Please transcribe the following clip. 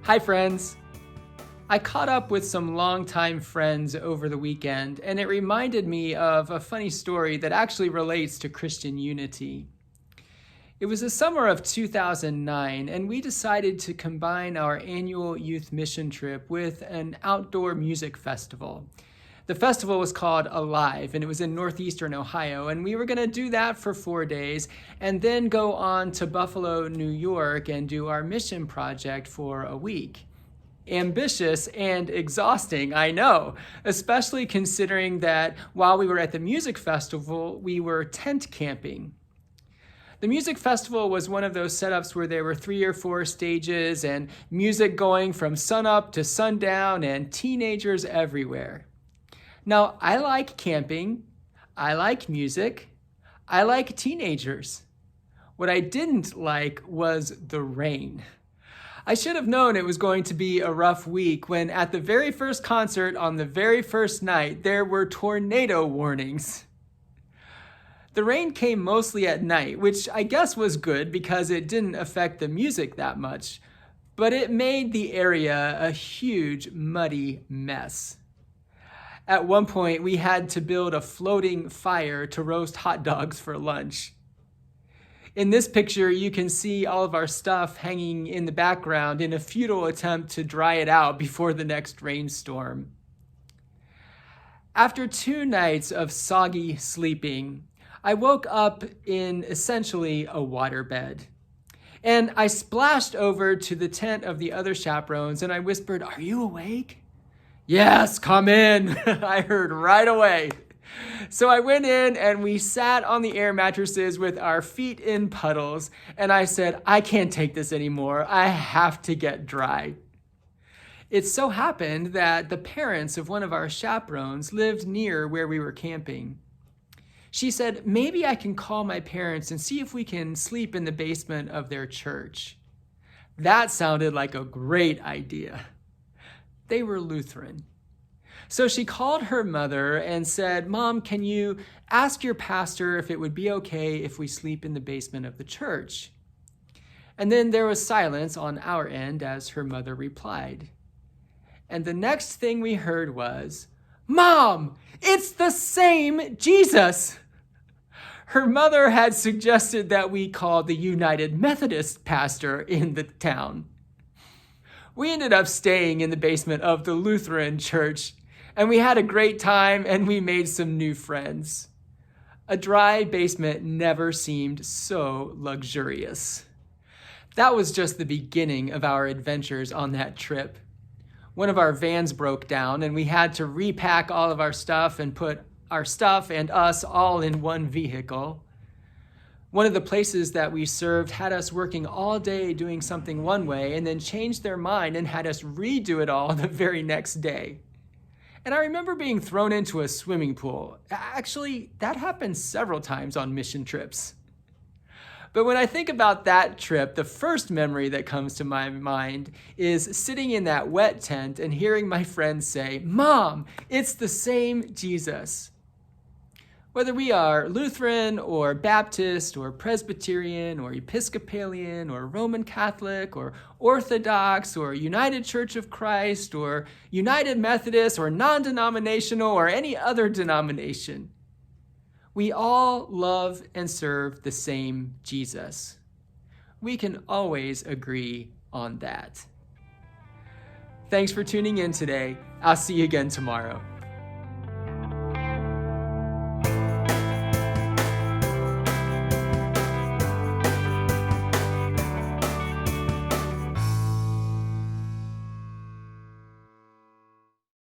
Hi, friends. I caught up with some longtime friends over the weekend, and it reminded me of a funny story that actually relates to Christian unity. It was the summer of 2009, and we decided to combine our annual youth mission trip with an outdoor music festival. The festival was called Alive, and it was in northeastern Ohio, and we were going to do that for 4 days and then go on to Buffalo, New York, and do our mission project for a week. Ambitious and exhausting, I know, especially considering that while we were at the music festival, we were tent camping. The music festival was one of those setups where there were 3 or 4 stages and music going from sunup to sundown and teenagers everywhere. Now, I like camping, I like music, I like teenagers. What I didn't like was the rain. I should have known it was going to be a rough week when at the very first concert on the very first night, there were tornado warnings. The rain came mostly at night, which I guess was good because it didn't affect the music that much, but it made the area a huge, muddy mess. At one point, we had to build a floating fire to roast hot dogs for lunch. In this picture, you can see all of our stuff hanging in the background in a futile attempt to dry it out before the next rainstorm. After 2 nights of soggy sleeping, I woke up in essentially a waterbed. And I splashed over to the tent of the other chaperones and I whispered, "Are you awake?" "Yes, come in," I heard right away. So I went in and we sat on the air mattresses with our feet in puddles. And I said, "I can't take this anymore. I have to get dry." It so happened that the parents of one of our chaperones lived near where we were camping. She said, "Maybe I can call my parents and see if we can sleep in the basement of their church." That sounded like a great idea. They were Lutheran. So she called her mother and said, "Mom, can you ask your pastor if it would be okay if we sleep in the basement of the church?" And then there was silence on our end as her mother replied. And the next thing we heard was, "Mom, it's the same Jesus." Her mother had suggested that we call the United Methodist pastor in the town. We ended up staying in the basement of the Lutheran church, and we had a great time and we made some new friends. A dry basement never seemed so luxurious. That was just the beginning of our adventures on that trip. One of our vans broke down and we had to repack all of our stuff and put our stuff and us all in one vehicle. One of the places that we served had us working all day doing something one way and then changed their mind and had us redo it all the very next day. And I remember being thrown into a swimming pool. Actually, that happened several times on mission trips. But when I think about that trip, the first memory that comes to my mind is sitting in that wet tent and hearing my friends say, "Mom, it's the same Jesus." Whether we are Lutheran or Baptist or Presbyterian or Episcopalian or Roman Catholic or Orthodox or United Church of Christ or United Methodist or non-denominational or any other denomination, we all love and serve the same Jesus. We can always agree on that. Thanks for tuning in today. I'll see you again tomorrow.